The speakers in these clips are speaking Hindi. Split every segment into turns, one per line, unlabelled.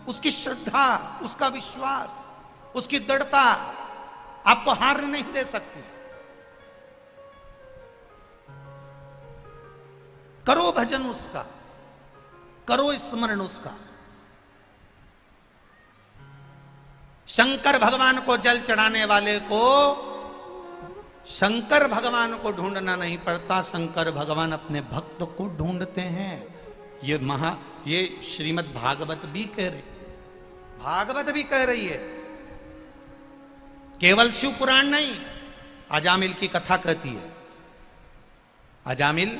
उसकी श्रद्धा, उसका विश्वास, उसकी दृढ़ता आपको हार नहीं दे सकती। करो भजन उसका, करो स्मरण उसका। शंकर भगवान को जल चढ़ाने वाले को शंकर भगवान को ढूंढना नहीं पड़ता, शंकर भगवान अपने भक्त को ढूंढते हैं। ये श्रीमद् भागवत भी कह रही, भागवत भी कह रही है, केवल शिव पुराण नहीं। अजामिल की कथा कहती है। अजामिल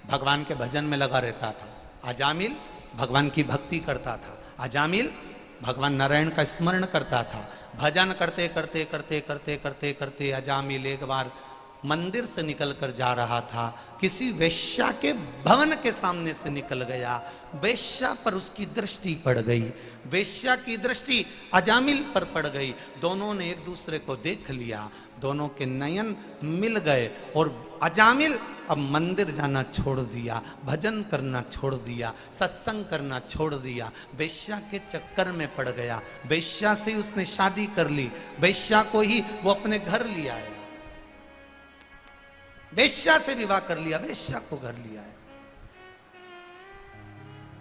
भगवान के भजन में लगा रहता था, अजामिल भगवान की भक्ति करता था, अजामिल भगवान नारायण का स्मरण करता था। भजन करते करते करते करते करते करते अजामिल एक बार मंदिर से निकल कर जा रहा था, किसी वेश्या के भवन के सामने से निकल गया। वेश्या पर उसकी दृष्टि पड़ गई, वेश्या की दृष्टि अजामिल पर पड़ गई। दोनों ने एक दूसरे को देख लिया, दोनों के नयन मिल गए और अजामिल अब मंदिर जाना छोड़ दिया, भजन करना छोड़ दिया, सत्संग करना छोड़ दिया, वेश्या के चक्कर में पड़ गया। वेश्या से उसने शादी कर ली, वेश्या को ही वो अपने घर लिया है, वेश्या से विवाह कर लिया, वेश्या को घर लिया है,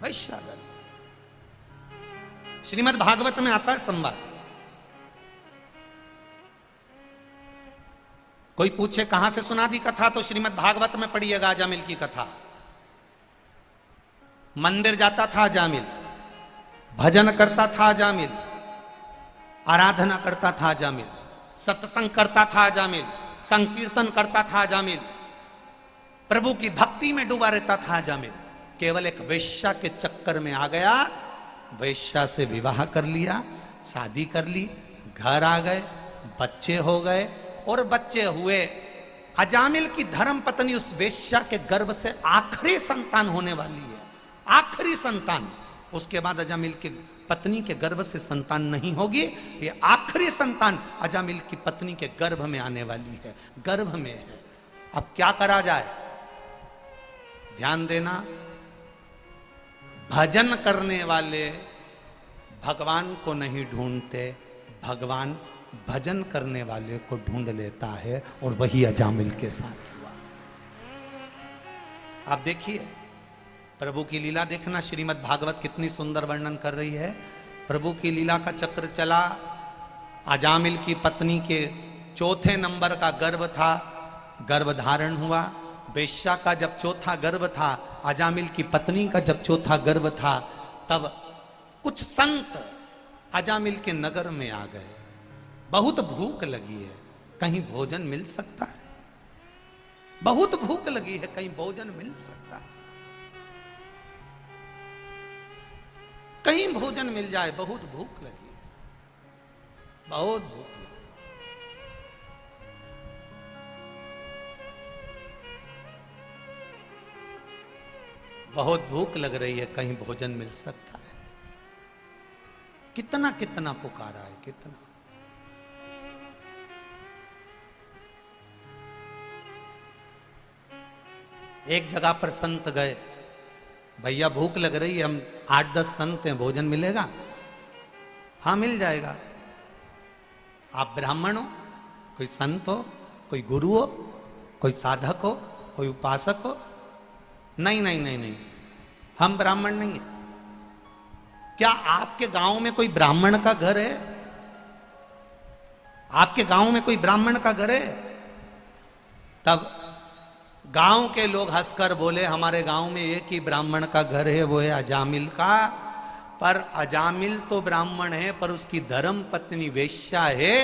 वेश्या घर। श्रीमद् भागवत में आता है संवाद। कोई पूछे कहां से सुना दी कथा, तो श्रीमद् भागवत में पढ़िएगा अजामिल की कथा। मंदिर जाता था अजामिल, भजन करता था अजामिल, आराधना करता था अजामिल, सत्संग करता था अजामिल, संकीर्तन करता था अजामिल, प्रभु की भक्ति में डूबा रहता था अजामिल। केवल एक वेश्या के चक्कर में आ गया, वेश्या से विवाह कर लिया, शादी कर ली, घर आ गए, बच्चे हो गए और बच्चे हुए। अजामिल की धर्म पत्नी उस वेश्या के गर्भ से आखिरी संतान होने वाली है, आखिरी संतान। उसके बाद अजामिल की पत्नी के गर्भ से संतान नहीं होगी, ये आखिरी संतान अजामिल की पत्नी के गर्भ में आने वाली है, गर्भ में है। अब क्या करा जाए? ध्यान देना, भजन करने वाले भगवान को नहीं ढूंढते, भगवान भजन करने वाले को ढूंढ लेता है, और वही अजामिल के साथ हुआ। आप देखिए प्रभु की लीला देखना, श्रीमद् भागवत कितनी सुंदर वर्णन कर रही है। प्रभु की लीला का चक्र चला, अजामिल की पत्नी के चौथे नंबर का गर्भ था, गर्भ धारण हुआ। वेश्या का जब चौथा गर्भ था, अजामिल की पत्नी का जब चौथा गर्भ था, तब कुछ संत अजामिल के नगर में आ गए। बहुत भूख लगी है, कहीं भोजन मिल सकता है? बहुत भूख लगी है, कहीं भोजन मिल सकता है? कहीं भोजन मिल जाए, बहुत भूख लगी है, बहुत भूख लगी। बहुत भूख लग रही है, कहीं भोजन मिल सकता है? कितना कितना पुकारा है, कितना। एक जगह पर संत गए, भैया भूख लग रही है, हम 8-10 संत हैं, भोजन मिलेगा? हाँ मिल जाएगा। आप ब्राह्मण हो, कोई संत हो, कोई गुरु हो, कोई साधक हो, कोई उपासक हो? नहीं नहीं नहीं नहीं, हम ब्राह्मण नहीं है। क्या आपके गांव में कोई ब्राह्मण का घर है? आपके गांव में कोई ब्राह्मण का घर है? तब गांव के लोग हंसकर बोले, हमारे गांव में एक ही ब्राह्मण का घर है, वो है अजामिल का। पर अजामिल तो ब्राह्मण है, पर उसकी धर्म पत्नी वेश्या है।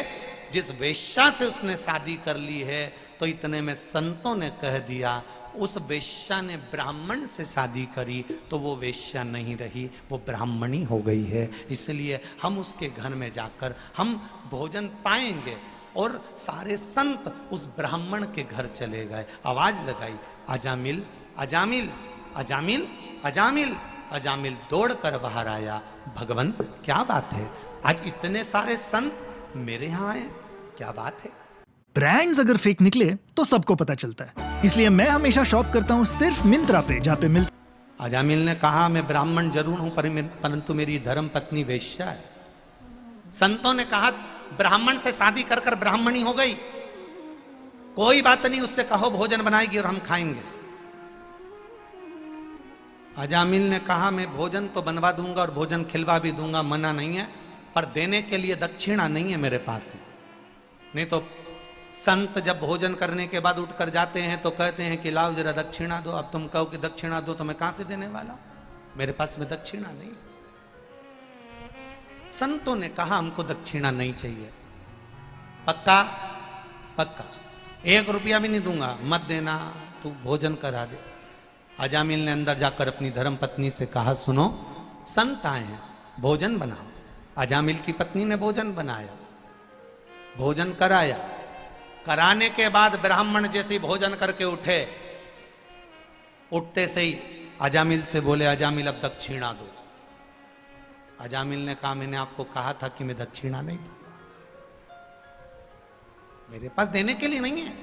जिस वेश्या से उसने शादी कर ली है, तो इतने में संतों ने कह दिया, उस वेश्या ने ब्राह्मण से शादी करी तो वो वेश्या नहीं रही, वो ब्राह्मणी हो गई है। इसलिए हम उसके घर में जाकर हम भोजन पाएंगे। और सारे संत उस ब्राह्मण के घर चले गए, आवाज लगाई, अजामिल अजामिल अजामिल अजामिल। अजामिल दौड़कर बाहर आया, भगवान क्या बात है, आज इतने सारे संत मेरे यहाँ आए, क्या बात है?
ब्रांड्स अगर फेक निकले तो सबको पता चलता है, इसलिए मैं हमेशा शॉप करता हूँ सिर्फ मिंत्रा पे, जहाँ पे
अजामिल ने कहा मैं ब्राह्मण जरूर हूं परंतु मेरी धर्म पत्नी वेश्या है। संतों ने कहा ब्राह्मण से शादी कर कर ब्राह्मणी हो गई, कोई बात नहीं, उससे कहो भोजन बनाएगी और हम खाएंगे। अजामिल ने कहा मैं भोजन तो बनवा दूंगा और भोजन खिलवा भी दूंगा, मना नहीं है, पर देने के लिए दक्षिणा नहीं है मेरे पास में। नहीं तो संत जब भोजन करने के बाद उठकर जाते हैं तो कहते हैं कि लाओ जरा दक्षिणा दो। अब तुम कहो कि दक्षिणा दो तो मैं कहां से देने वाला, मेरे पास में दक्षिणा नहीं। संतों ने कहा हमको दक्षिणा नहीं चाहिए। पक्का? पक्का, 1 रुपया भी नहीं दूंगा, मत देना, तू भोजन करा दे। अजामिल ने अंदर जाकर अपनी धर्म पत्नी से कहा सुनो, संत आए हैं, भोजन बनाओ। अजामिल की पत्नी ने भोजन बनाया, भोजन कराया। कराने के बाद ब्राह्मण जैसे भोजन करके उठे, उठते से ही अजामिल से बोले अजामिल अब दक्षिणा दो। अजामिल ने कहा मैंने आपको कहा था कि मैं दक्षिणा नहीं दूंगा, मेरे पास देने के लिए नहीं है,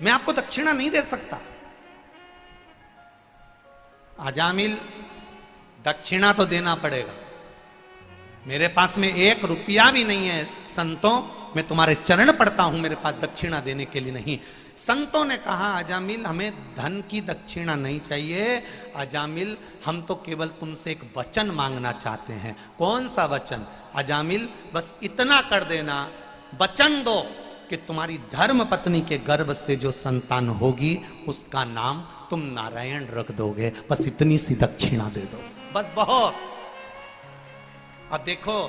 मैं आपको दक्षिणा नहीं दे सकता। अजामिल दक्षिणा तो देना पड़ेगा, मेरे पास में 1 रुपया भी नहीं है। संतों मैं तुम्हारे चरण पड़ता हूं, मेरे पास दक्षिणा देने के लिए नहीं। संतों ने कहा अजामिल हमें धन की दक्षिणा नहीं चाहिए, अजामिल हम तो केवल तुमसे एक वचन मांगना चाहते हैं। कौन सा वचन? अजामिल बस इतना कर देना, वचन दो कि तुम्हारी धर्म पत्नी के गर्भ से जो संतान होगी उसका नाम तुम नारायण रख दोगे, बस इतनी सी दक्षिणा दे दो, बस बहुत। अब देखो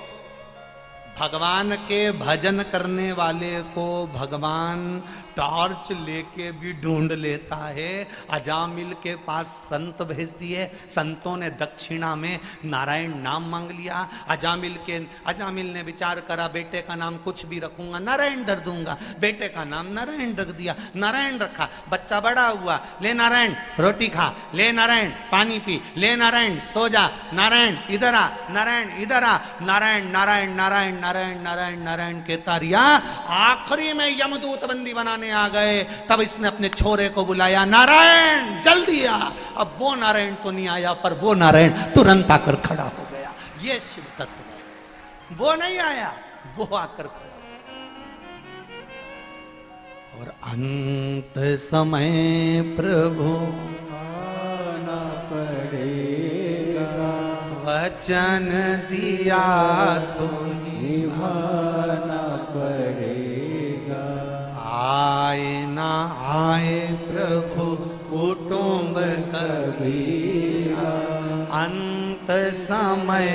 भगवान के भजन करने वाले को भगवान टॉर्च लेके भी ढूंढ लेता है। अजामिल के पास संत भेज दिए, संतों ने दक्षिणा में नारायण नाम मांग लिया। अजामिल ने विचार करा बेटे का नाम कुछ भी रखूंगा, नारायण धर दूंगा। बेटे का नाम नारायण रख दिया, नारायण रखा। बच्चा बड़ा हुआ, ले नारायण रोटी खा, ले नारायण पानी पी, ले नारायण सो जा, नारायण इधर आ, नारायण इधर आ, नारायण नारायण नारायण नारायण नारायण नारायण कहता रिया। आखिरी में यमदूत बंदी बनाने आ गए, तब इसने अपने छोरे को बुलाया, नारायण जल्दी आ। अब वो नारायण तो नहीं आया, पर वो नारायण तुरंत आकर खड़ा हो गया। ये शिव तत्व है, वो नहीं आया, वो आकर खड़ा। और अंत समय प्रभु आना पड़ेगा, वचन दिया तो निभाना पड़ेगा। आए ना आए प्रभु कुटुंब कबीरा, अंत समय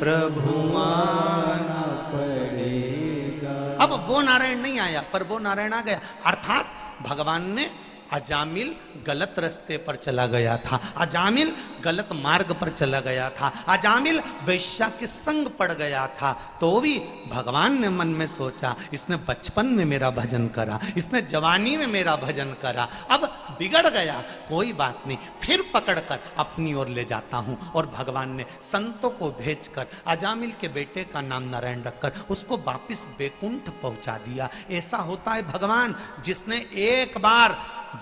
प्रभु आना पड़ेगा। अब वो नारायण नहीं आया, पर वो नारायण आ गया। अर्थात भगवान ने अजामिल गलत रास्ते पर चला गया था, अजामिल गलत मार्ग पर चला गया था, अजामिल वेश्या के संग पड़ गया था। तो भी भगवान ने मन में सोचा इसने बचपन में मेरा भजन करा, इसने जवानी में मेरा भजन करा, अब बिगड़ गया, कोई बात नहीं, फिर पकड़कर अपनी ओर ले जाता हूं। और भगवान ने संतों को भेजकर अजामिल के बेटे का नाम नारायण रखकर उसको वापिस बैकुंठ पहुंचा दिया। ऐसा होता है भगवान, जिसने एक बार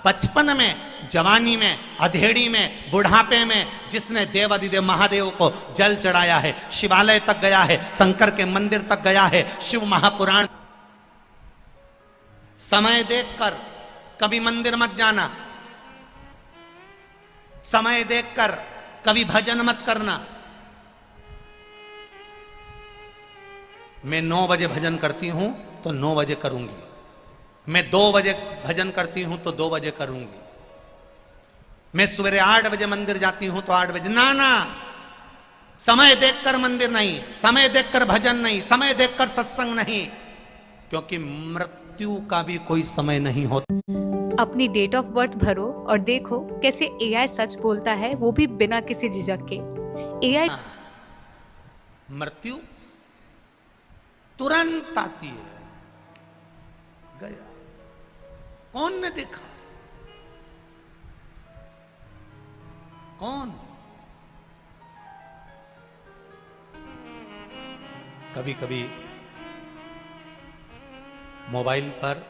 बचपन में, जवानी में, अधेड़ी में, बुढ़ापे में जिसने देवादिदेव महादेव को जल चढ़ाया है, शिवालय तक गया है, शंकर के मंदिर तक गया है, शिव महापुराण। समय देखकर कभी मंदिर मत जाना, समय देखकर कभी भजन मत करना। मैं 9 बजे भजन करती हूं तो 9 बजे करूंगी, मैं 2 बजे भजन करती हूं तो 2 बजे करूंगी, मैं सवेरे 8 बजे मंदिर जाती हूं तो 8 बजे। ना ना, समय देखकर मंदिर नहीं, समय देखकर भजन नहीं, समय देखकर सत्संग नहीं, क्योंकि मृत्यु का भी कोई समय नहीं होता।
अपनी डेट ऑफ बर्थ भरो और देखो कैसे एआई सच बोलता है, वो भी बिना किसी झिझक के। एआई
मृत्यु तुरंत आती है, गया, कौन ने देखा, कौन? कभी कभी मोबाइल पर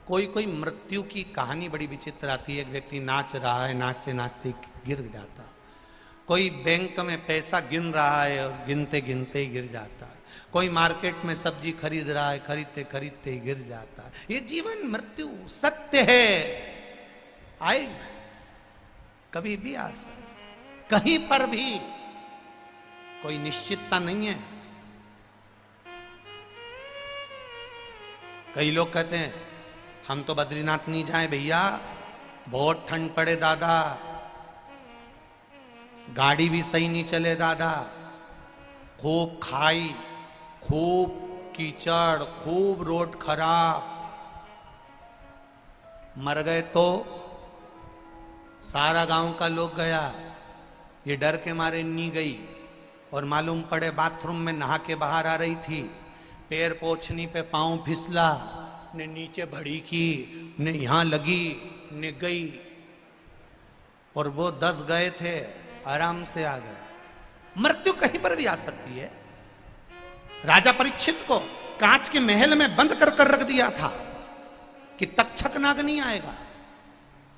कोई कोई मृत्यु की कहानी बड़ी विचित्र आती है। एक व्यक्ति नाच रहा है, नाचते नाचते गिर जाता। कोई बैंक में पैसा गिन रहा है और गिनते गिनते ही गिर जाता है। कोई मार्केट में सब्जी खरीद रहा है, खरीदते खरीदते ही गिर जाता है। ये जीवन मृत्यु सत्य है, आए कभी भी आ सकता, कहीं पर भी कोई निश्चितता नहीं है। कई लोग कहते हैं हम तो बद्रीनाथ नहीं जाए भैया, बहुत ठंड पड़े दादा, गाड़ी भी सही नहीं चले दादा, खूब खाई, खूब कीचड़, खूब रोड खराब, मर गए तो सारा गांव का लोग गया, ये डर के मारे नहीं गई। और मालूम पड़े बाथरूम में नहा के बाहर आ रही थी, पैर पोछनी पे पांव फिसला, ने नीचे भड़ी की, ने यहां लगी, ने गई, और वो 10 गए थे, आराम से आ गए। मृत्यु कहीं पर भी आ सकती है। राजा परीक्षित को कांच के महल में बंद कर कर रख दिया था कि तक्षक नाग नहीं आएगा,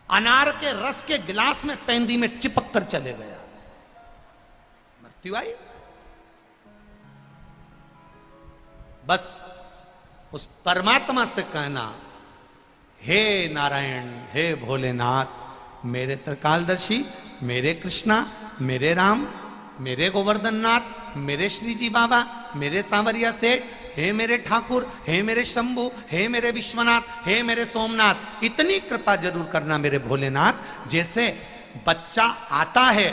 अनार के रस के गिलास में पेंदी में चिपक कर चले गया, मृत्यु आई। बस उस परमात्मा से कहना, हे नारायण, हे भोलेनाथ, मेरे त्रिकालदर्शी, मेरे कृष्णा, मेरे राम, मेरे गोवर्धन नाथ, मेरे श्री जी बाबा, मेरे सांवरिया सेठ, हे मेरे ठाकुर, हे मेरे शंभु, हे मेरे विश्वनाथ, हे मेरे सोमनाथ, इतनी कृपा जरूर करना मेरे भोलेनाथ। जैसे बच्चा आता है,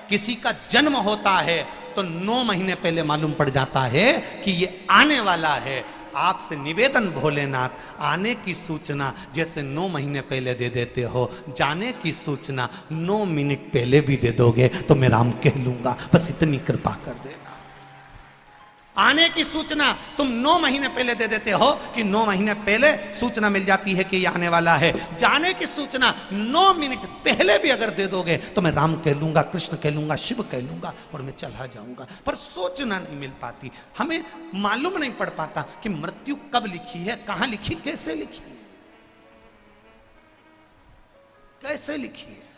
किसी का जन्म होता है तो 9 महीने पहले मालूम पड़ जाता है कि ये आने वाला है। आपसे निवेदन भोलेनाथ, आने की सूचना जैसे 9 महीने पहले दे देते हो, जाने की सूचना 9 मिनट पहले भी दे दोगे तो मैं राम कह लूंगा। बस इतनी कृपा कर देना। आने की सूचना तुम 9 महीने पहले दे देते हो कि 9 महीने पहले सूचना मिल जाती है कि ये आने वाला है। जाने की सूचना 9 मिनट पहले भी अगर दे दोगे तो मैं राम कह लूंगा, कृष्ण कह लूंगा, शिव कह लूंगा और मैं चला जाऊंगा। पर सूचना नहीं मिल पाती, हमें मालूम नहीं पड़ पाता कि मृत्यु कब लिखी है, कहां लिखी, कैसे लिखी है, कैसे लिखी है।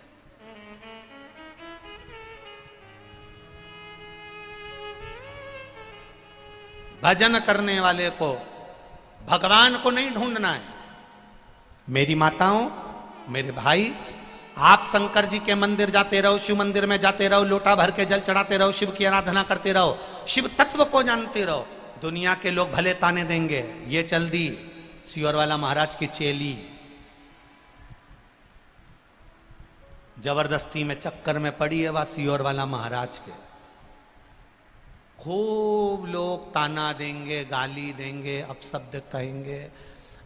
भजन करने वाले को भगवान को नहीं ढूंढना है। मेरी माताओं, मेरे भाई, आप शंकर जी के मंदिर जाते रहो, शिव मंदिर में जाते रहो, लोटा भर के जल चढ़ाते रहो, शिव की आराधना करते रहो, शिव तत्व को जानते रहो। दुनिया के लोग भले ताने देंगे, ये चल दी सियोर वाला महाराज की चेली, जबरदस्ती में चक्कर में पड़ी है वह सियोर वाला महाराज के। खूब लोग ताना देंगे, गाली देंगे, अपशब्द कहेंगे।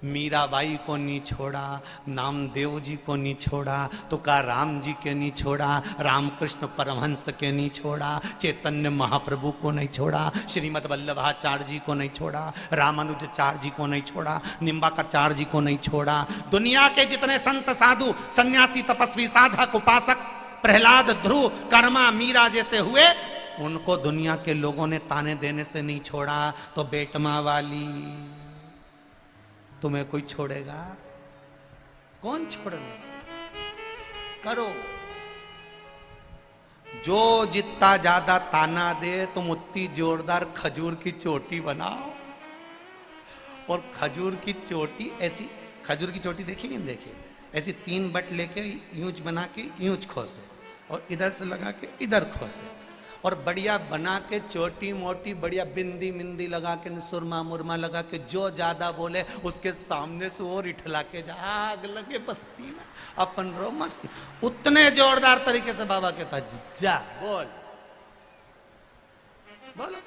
मीराबाई को नहीं छोड़ा, नामदेव जी को नहीं छोड़ा, तुका राम जी के नहीं छोड़ा, रामकृष्ण परमहंस के नहीं छोड़ा, चैतन्य महाप्रभु को नहीं छोड़ा, श्रीमद वल्लभाचार्य जी को नहीं छोड़ा, रामानुजाचार्य जी को नहीं छोड़ा, निम्बाकरचार्य जी को नहीं छोड़ा। दुनिया के जितने संत साधु सन्यासी तपस्वी साधक उपासक प्रहलाद, ध्रुव, कर्मा, मीरा जैसे हुए, उनको दुनिया के लोगों ने ताने देने से नहीं छोड़ा। तो बेटमा वाली, तुम्हें कोई छोड़ेगा? कौन छोड़ेगा? करो। जो जितना ज्यादा ताना दे तुम उतनी जोरदार खजूर की चोटी बनाओ। और खजूर की चोटी ऐसी, खजूर की चोटी देखिए, देखिए ऐसी 3 बट लेके यूंच बना के यूंच खोसे और इधर से लगा के इधर खोसे और बढ़िया बना के चोटी मोटी बढ़िया बिंदी मिंदी लगा के सुरमा मुरमा लगा के जो ज्यादा बोले उसके सामने से और इठला के जा, आग लगे बस्ती में, अपन रो मस्ती। उतने जोरदार तरीके से बाबा के पास जा, बोल बोलो।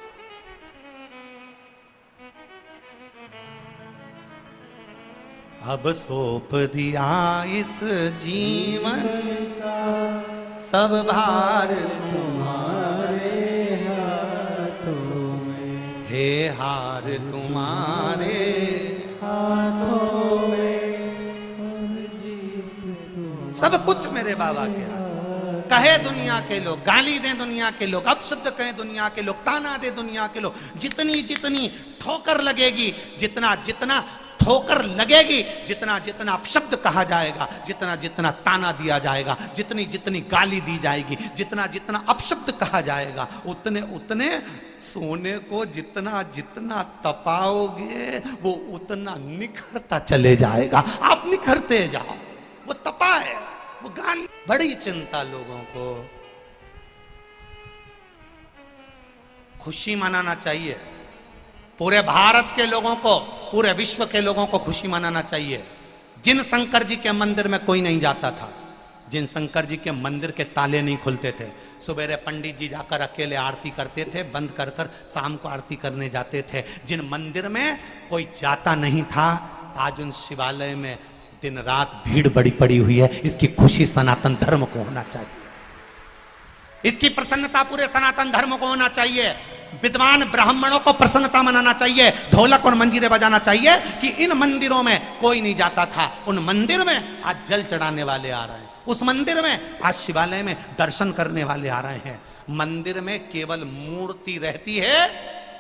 अब सौंप दिया इस जीवन का सब भार तुम्हारे हाथों में, हे हार तुम्हारे हाथों में, सब कुछ मेरे बाबा के हाथ। कहे दुनिया के लोग, गाली दें दुनिया के लोग, अपशब्द कहें दुनिया के लोग, ताना दे दुनिया के लोग, जितनी जितनी ठोकर लगेगी, जितना जितना ठोकर लगेगी, जितना जितना अपशब्द कहा जाएगा, जितना जितना ताना दिया जाएगा, जितनी जितनी गाली दी जाएगी, जितना जितना अपशब्द कहा जाएगा, उतने उतने सोने को जितना जितना तपाओगे वो उतना निखरता चले जाएगा। आप निखरते जाओ, वो तपा है, वो गाली। बड़ी चिंता लोगों को। खुशी मनाना चाहिए, पूरे भारत के लोगों को, पूरे विश्व के लोगों को खुशी मनाना चाहिए। जिन शंकर जी के मंदिर में कोई नहीं जाता था, जिन शंकर जी के मंदिर के ताले नहीं खुलते थे, सुबेरे पंडित जी जाकर अकेले आरती करते थे, बंद कर कर शाम को आरती करने जाते थे, जिन मंदिर में कोई जाता नहीं था, आज उन शिवालय में दिन रात भीड़ बड़ी पड़ी हुई है। इसकी खुशी सनातन धर्म को होना चाहिए, इसकी प्रसन्नता पूरे सनातन धर्म को होना चाहिए। विद्वान ब्राह्मणों को प्रसन्नता मनाना चाहिए, ढोलक और मंजीरे बजाना चाहिए कि इन मंदिरों में कोई नहीं जाता था, उन मंदिर में आज जल चढ़ाने वाले आ रहे हैं, उस मंदिर में आज शिवालय में दर्शन करने वाले आ रहे हैं। मंदिर में केवल मूर्ति रहती है,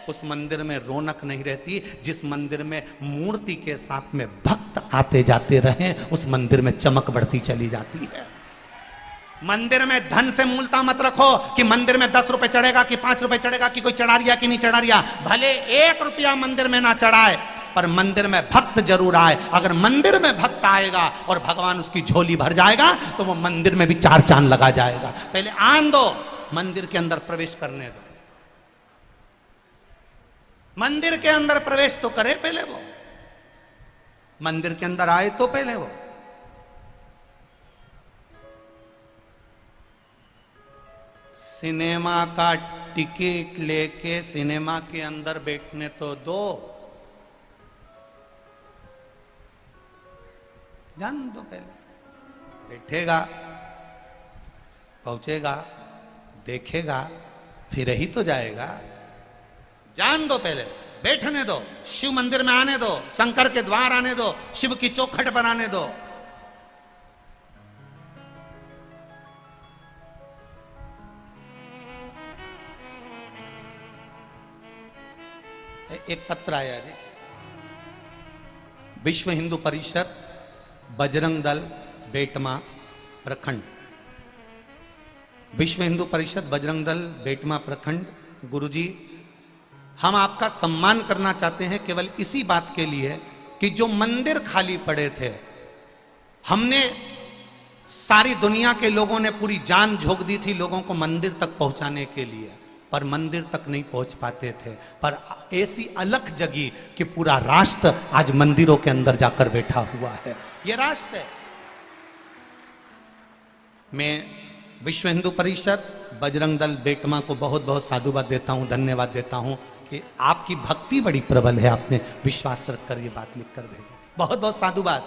उस मंदिर में रौनक नहीं रहती। जिस मंदिर में मूर्ति के साथ में भक्त आते जाते रहे, उस मंदिर में चमक बढ़ती चली जाती है। मंदिर में धन से मूलता मत रखो कि मंदिर में 10 रुपए चढ़ेगा कि 5 रुपए चढ़ेगा कि कोई चढ़ा रिया कि नहीं चढ़ा रिया। भले 1 रुपया मंदिर में ना चढ़ाए, पर मंदिर में भक्त जरूर आए। अगर मंदिर में भक्त आएगा और भगवान उसकी झोली भर जाएगा तो वो मंदिर में भी 4 चांद लगा जाएगा। पहले आन दो, मंदिर के अंदर प्रवेश करने दो, मंदिर के अंदर प्रवेश तो करे पहले वो, मंदिर के अंदर आए तो पहले वो। सिनेमा का टिकट लेके सिनेमा के अंदर बैठने तो दो, जान दो पहले। बैठेगा, पहुंचेगा, देखेगा, फिर ही तो जाएगा। जान दो पहले, बैठने दो, शिव मंदिर में आने दो, शंकर के द्वार आने दो, शिव की चौखट बनाने दो। एक पत्र आया, देखिए, विश्व हिंदू परिषद बजरंग दल बेटमा प्रखंड, विश्व हिंदू परिषद बजरंग दल बेटमा प्रखंड। गुरुजी, हम आपका सम्मान करना चाहते हैं केवल इसी बात के लिए कि जो मंदिर खाली पड़े थे, हमने सारी दुनिया के लोगों ने पूरी जान झोंक दी थी लोगों को मंदिर तक पहुंचाने के लिए, पर मंदिर तक नहीं पहुंच पाते थे। पर ऐसी अलख जगी कि पूरा राष्ट्र आज मंदिरों के अंदर जाकर बैठा हुआ है। यह राष्ट्र है। मैं विश्व हिंदू परिषद बजरंग दल बेटमा को बहुत बहुत साधुवाद देता हूं, धन्यवाद देता हूं कि आपकी भक्ति बड़ी प्रबल है। आपने विश्वास रखकर ये बात लिखकर भेजी, बहुत बहुत साधुवाद।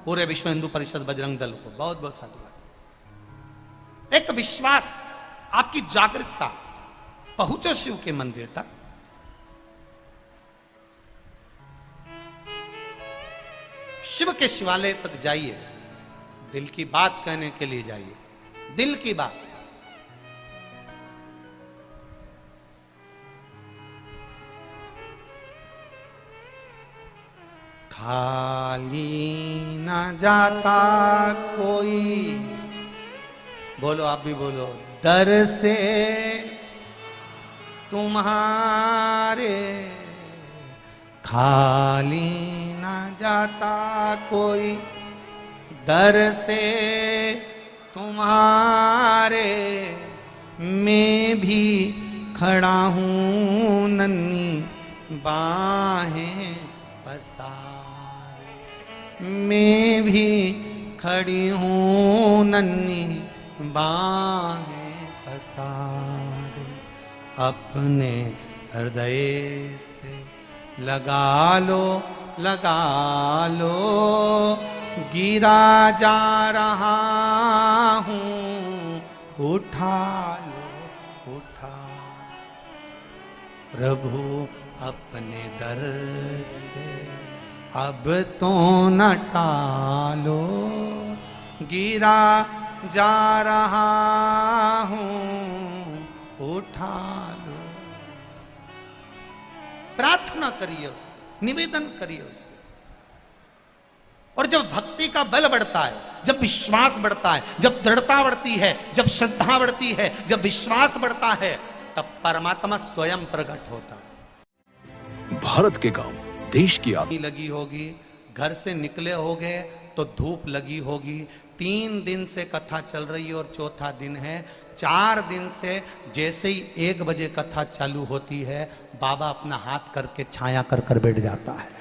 पूरे विश्व हिंदू परिषद बजरंग दल को बहुत बहुत साधुवाद। एक विश्वास, आपकी जागरूकता, पहुंचो शिव के मंदिर तक। शिव के शिवालय तक जाइए, दिल की बात कहने के लिए जाइए, दिल की बात। खाली ना जाता कोई, बोलो आप भी बोलो, दर से तुम्हारे खाली ना जाता कोई, दर से तुम्हारे मैं भी खड़ा हूँ नन्ही बाहें पसारे, मैं भी खड़ी हूँ नन्ही बाहें पसारे। अपने हृदय से लगा लो, लगा लो, गिरा जा रहा हूँ, उठा लो, उठा। प्रभु अपने दर से अब तो न टालो, गिरा जा रहा हूँ, उठा लो। प्रार्थना करिए उससे, निवेदन करिए उससे। और जब भक्ति का बल बढ़ता है, जब विश्वास बढ़ता है, जब दृढ़ता बढ़ती है, जब श्रद्धा बढ़ती है, जब विश्वास बढ़ता है, तब परमात्मा स्वयं प्रकट होता है।
भारत के गांव देश की
लगी होगी, घर से निकले होगे तो धूप लगी होगी। 3 दिन से कथा चल रही है और चौथा दिन है। 4 दिन से जैसे ही 1 बजे कथा चालू होती है, बाबा अपना हाथ करके छाया कर कर बैठ जाता है।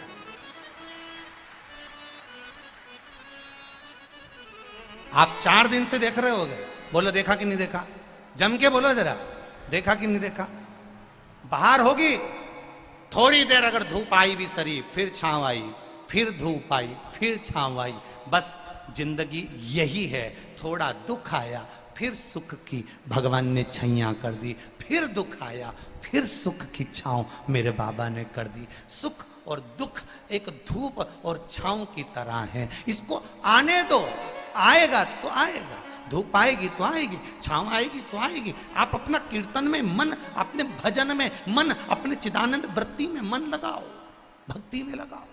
आप 4 दिन से देख रहे होगे, बोलो देखा कि नहीं देखा? जम के बोलो जरा, देखा कि नहीं देखा? बाहर होगी थोड़ी देर, अगर धूप आई भी शरीफ, फिर छांव आई, फिर धूप आई, फिर छांव आई। बस जिंदगी यही है। थोड़ा दुख आया, फिर सुख की भगवान ने छैया कर दी, फिर दुख आया, फिर सुख की छांव मेरे बाबा ने कर दी। सुख और दुख एक धूप और छांव की तरह है। इसको आने दो, आएगा तो आएगा। धूप आएगी तो आएगी, छांव आएगी तो आएगी। आप अपना कीर्तन में मन, अपने भजन में मन, अपने चिदानंद वृत्ति में मन लगाओ, भक्ति में लगाओ।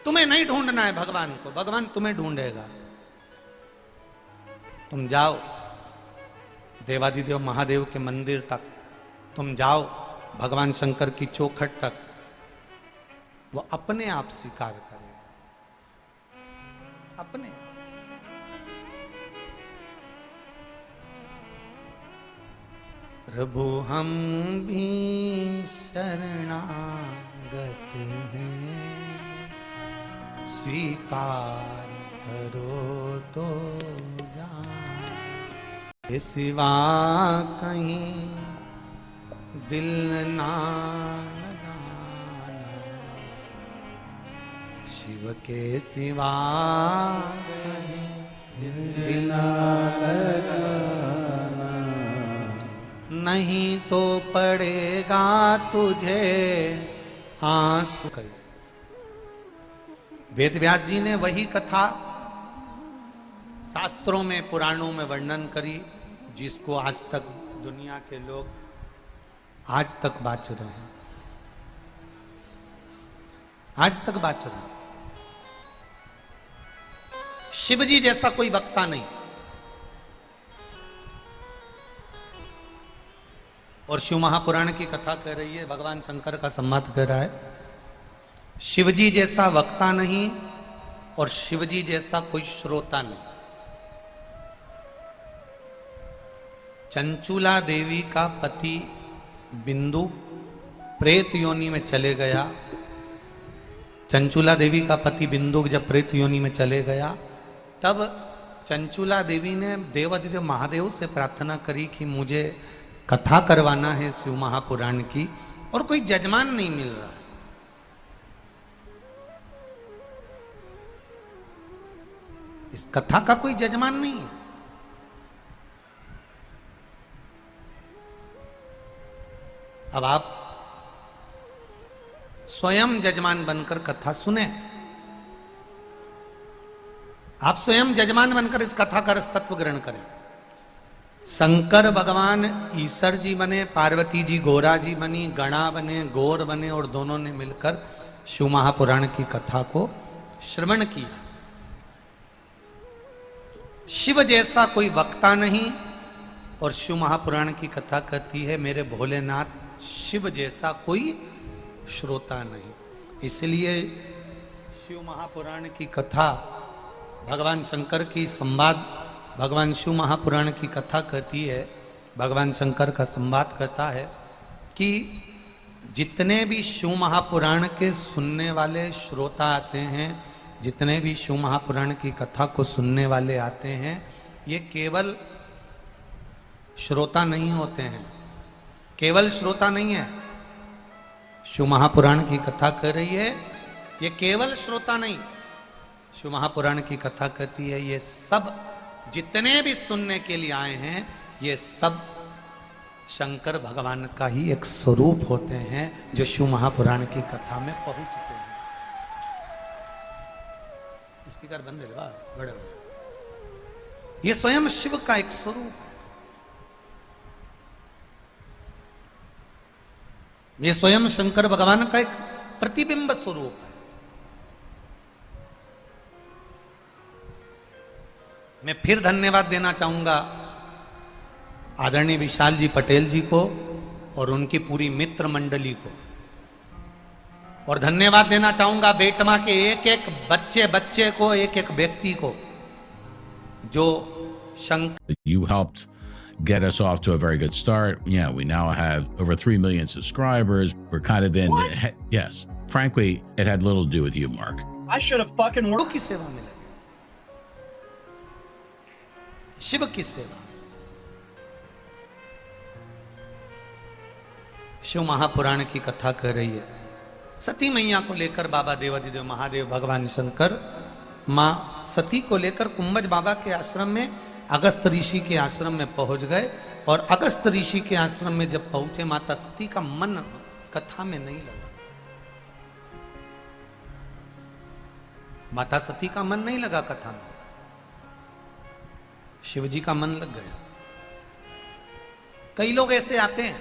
तुम्हें नहीं ढूंढना है भगवान को, भगवान तुम्हें ढूंढेगा। तुम जाओ देवादिदेव महादेव के मंदिर तक, तुम जाओ भगवान शंकर की चौखट तक, वो अपने आप स्वीकार करेगा, अपने। प्रभु हम भी शरणागत हैं, स्वीकार करो तो जान। सिवा कहीं दिल ना लगाना, शिव के सिवा कहीं दिल ना लगाना, नहीं तो पड़ेगा तुझे आंसू। वेद व्यास जी ने वही कथा शास्त्रों में, पुराणों में वर्णन करी, जिसको आज तक दुनिया के लोग आज तक बाच रहे हैं, आज तक बाच रहे हैं। शिव जी जैसा कोई वक्ता नहीं, और शिव महापुराण की कथा कह रही है, भगवान शंकर का संवाद कर रहा है। शिवजी जैसा वक्ता नहीं और शिवजी जैसा कोई श्रोता नहीं। चंचुला देवी का पति बिंदु प्रेत योनि में चले गया। चंचुला देवी का पति बिंदु जब प्रेत योनि में चले गया, तब चंचुला देवी ने देवादिदेव महादेव से प्रार्थना करी कि मुझे कथा करवाना है शिव महापुराण की, और कोई जजमान नहीं मिल रहा। इस कथा का कोई जजमान नहीं है। अब आप स्वयं जजमान बनकर कथा सुने, आप स्वयं जजमान बनकर इस कथा का रस तत्व ग्रहण करें। शंकर भगवान ईश्वर जी बने, पार्वती जी गोरा जी बनी, गणा बने, गौर बने, और दोनों ने मिलकर शिव महापुराण की कथा को श्रवण किया। शिव जैसा कोई वक्ता नहीं, और शिव महापुराण की कथा कहती है मेरे भोलेनाथ, शिव जैसा कोई श्रोता नहीं। इसलिए शिव महापुराण की कथा, भगवान शंकर की संवाद, भगवान शिव महापुराण की कथा कहती है, भगवान शंकर का संवाद कहता है कि जितने भी शिव महापुराण के सुनने वाले श्रोता आते हैं, जितने भी शिव महापुराण की कथा को सुनने वाले आते हैं, ये केवल श्रोता नहीं होते हैं, केवल श्रोता नहीं है। शिव महापुराण की कथा कह रही है, ये केवल श्रोता नहीं, शिव महापुराण की कथा कहती है ये सब जितने भी सुनने के लिए आए हैं, ये सब शंकर भगवान का ही एक स्वरूप होते हैं, जो शिव महापुराण की कथा में पहुंचते हैं। स्पीकर बंद है, बड़े ये स्वयं शिव का एक स्वरूप है, ये स्वयं शंकर भगवान का एक प्रतिबिंब स्वरूप है। मैं फिर धन्यवाद देना चाहूंगा आदरणीय विशाल जी पटेल जी को और उनकी पूरी मित्र मंडली को, और धन्यवाद देना चाहूंगा बेटमा के एक एक बच्चे को, एक एक व्यक्ति को जो Shankar
You helped get us off to a very good start. Yeah, we now have over 3 million subscribers. We're kind of in. Yes. Frankly, it had little to do with you, Mark.
I should have fucking worked.
की सेवा में लगे, शिव की सेवा। शिव महापुराण की कथा कह रही है, सती मैया को लेकर बाबा देवाधिदेव महादेव भगवान शंकर मां सती को लेकर कुंभज बाबा के आश्रम में, अगस्त ऋषि के आश्रम में पहुंच गए। और अगस्त ऋषि के आश्रम में जब पहुंचे, माता सती का मन कथा में नहीं लगा। माता सती का मन नहीं लगा कथा में, शिव जी का मन लग गया। कई लोग ऐसे आते हैं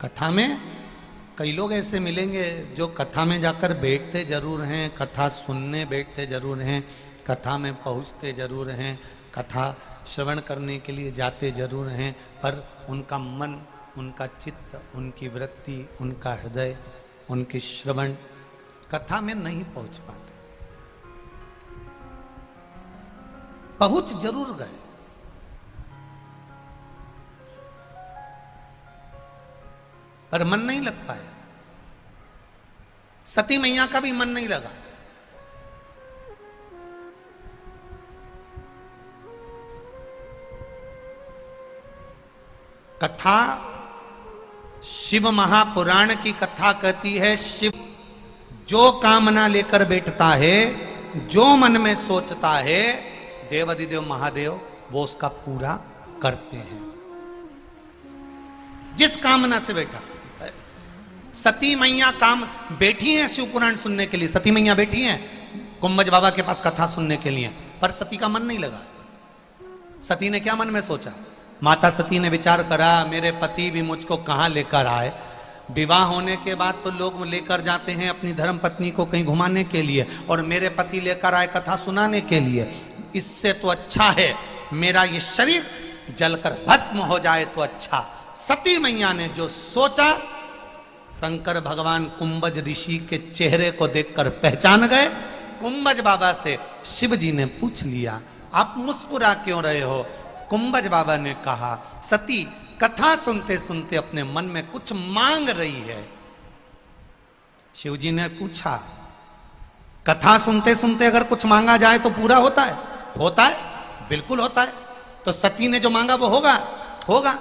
कथा में, कई लोग ऐसे मिलेंगे जो कथा में जाकर बैठते जरूर हैं, कथा सुनने बैठते जरूर हैं, कथा में पहुंचते जरूर हैं, कथा श्रवण करने के लिए जाते जरूर हैं, पर उनका मन, उनका चित्त, उनकी वृत्ति, उनका हृदय, उनके श्रवण कथा में नहीं पहुंच पाते। पहुंच जरूर गए, पर मन नहीं लग पाया। सती मैया का भी मन नहीं लगा। कथा शिव महापुराण की कथा कहती है, शिव जो कामना लेकर बैठता है, जो मन में सोचता है, देवाधिदेव महादेव वो उसका पूरा करते हैं। जिस कामना से बैठा, सती मैया काम बैठी हैं शिव पुराण सुनने के लिए, सती मैया बैठी हैं कुंभज बाबा के पास कथा सुनने के लिए, पर सती का मन नहीं लगा। सती ने क्या मन में सोचा? माता सती ने विचार करा, मेरे पति भी मुझको कहाँ लेकर आए। विवाह होने के बाद तो लोग लेकर जाते हैं अपनी धर्म पत्नी को कहीं घुमाने के लिए, और मेरे पति लेकर आए कथा सुनाने के लिए। इससे तो अच्छा है मेरा ये शरीर जलकर भस्म हो जाए तो अच्छा। सती मैया ने जो सोचा, शंकर भगवान कुंभज ऋषि के चेहरे को देखकर पहचान गए। कुंभज बाबा से शिव जी ने पूछ लिया, आप मुस्कुरा क्यों रहे हो? कुंभज बाबा ने कहा, सती कथा सुनते सुनते अपने मन में कुछ मांग रही है। शिव जी ने पूछा, कथा सुनते सुनते अगर कुछ मांगा जाए तो पूरा होता है? होता है, बिल्कुल होता है। तो सती ने जो मांगा वो होगा, होगा।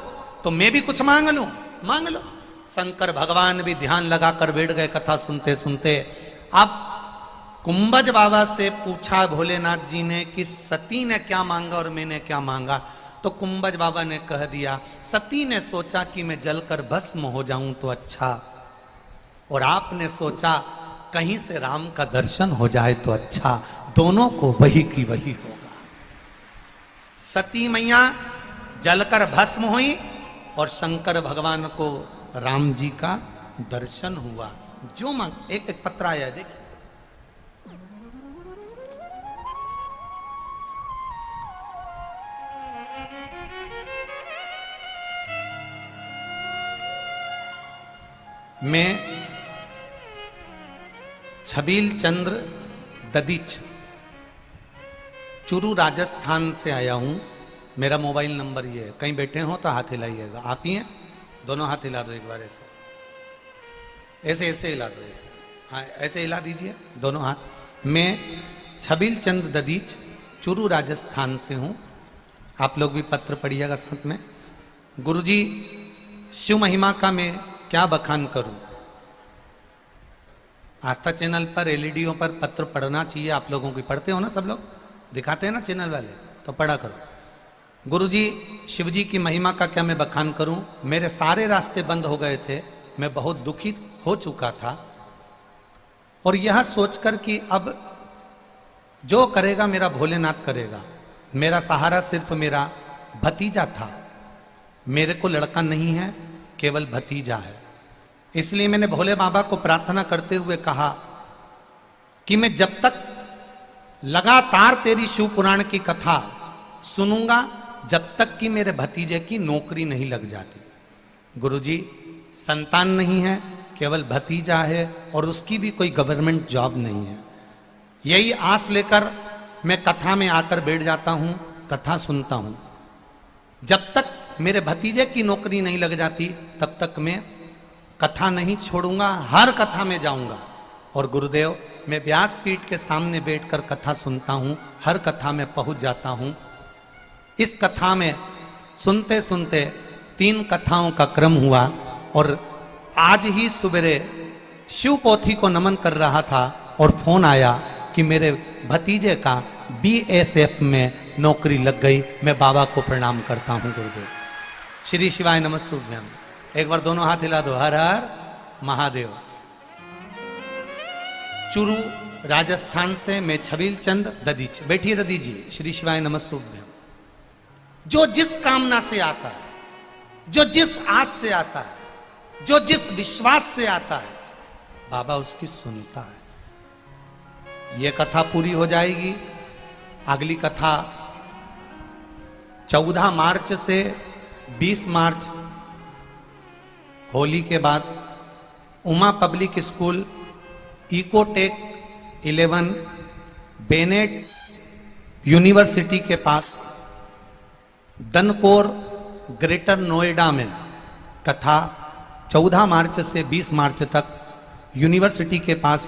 तो मैं भी कुछ मांग लूं, मांग लो। शंकर भगवान भी ध्यान लगाकर बैठ गए कथा सुनते सुनते। अब कुंभज बाबा से पूछा भोलेनाथ जी ने कि सती ने क्या मांगा और मैंने क्या मांगा? तो कुंभज बाबा ने कह दिया, सती ने सोचा कि मैं जलकर भस्म हो जाऊं तो अच्छा, और आपने सोचा कहीं से राम का दर्शन हो जाए तो अच्छा। दोनों को वही की वही होगा। सती मैया जलकर भस्म हुई और शंकर भगवान को राम जी का दर्शन हुआ। जो मांग, एक एक पत्र आया है, देखिए। मैं छबील चंद्र ददीच, चुरू राजस्थान से आया हूं। मेरा मोबाइल नंबर ये है, कहीं बैठे हो तो हाथ हिलाइएगा। आप ही हैं? दोनों हाथ हिला दो एक बार, ऐसे ऐसे ऐसे हिला दो, ऐसे, हाँ ऐसे हिला दीजिए दोनों हाथ। मैं छबील चंद्र ददीच, चुरू राजस्थान से हूँ। आप लोग भी पत्र पढ़िएगा साथ में। गुरुजी, शिव महिमा का मैं क्या बखान करूं? आस्था चैनल पर एलईडीओ पर पत्र पढ़ना चाहिए। आप लोगों की पढ़ते हो ना, सब लोग दिखाते हैं ना चैनल वाले, तो पढ़ा करो। गुरुजी, शिवजी की महिमा का क्या मैं बखान करूं? मेरे सारे रास्ते बंद हो गए थे, मैं बहुत दुखी हो चुका था, और यह सोचकर कि अब जो करेगा मेरा भोलेनाथ करेगा। मेरा सहारा सिर्फ मेरा भतीजा था, मेरे को लड़का नहीं है, केवल भतीजा है। इसलिए मैंने भोले बाबा को प्रार्थना करते हुए कहा कि मैं जब तक लगातार तेरी शिव पुराण की कथा सुनूंगा जब तक कि मेरे भतीजे की नौकरी नहीं लग जाती। गुरुजी, संतान नहीं है, केवल भतीजा है और उसकी भी कोई गवर्नमेंट जॉब नहीं है। यही आस लेकर मैं कथा में आकर बैठ जाता हूं, कथा सुनता हूं। जब तक मेरे भतीजे की नौकरी नहीं लग जाती तब तक मैं कथा नहीं छोड़ूंगा, हर कथा में जाऊंगा। और गुरुदेव, मैं व्यासपीठ के सामने बैठकर कथा सुनता हूं, हर कथा में पहुंच जाता हूं। इस कथा में सुनते सुनते 3 कथाओं का क्रम हुआ और आज ही सुबह शिव पोथी को नमन कर रहा था और फोन आया कि मेरे भतीजे का BSF में नौकरी लग गई। मैं बाबा को प्रणाम करता हूं गुरुदेव। श्री शिवाय नमस्तुभ्यम। एक बार दोनों हाथ हिला दो, हर हर महादेव। चुरू राजस्थान से मैं छबील चंद ददीच। बैठिए ददी जी। श्री शिवाय नमस्तुभ्यम। जो जिस कामना से आता है, जो जिस आस से आता है, जो जिस विश्वास से आता है, बाबा उसकी सुनता है। यह कथा पूरी हो जाएगी। अगली कथा 14 मार्च से 20 मार्च, होली के बाद Uma public school, Ecotech 11, Bennett university के पास, दनकोर, ग्रेटर नोएडा में कथा 14 मार्च से 20 मार्च तक, यूनिवर्सिटी के पास,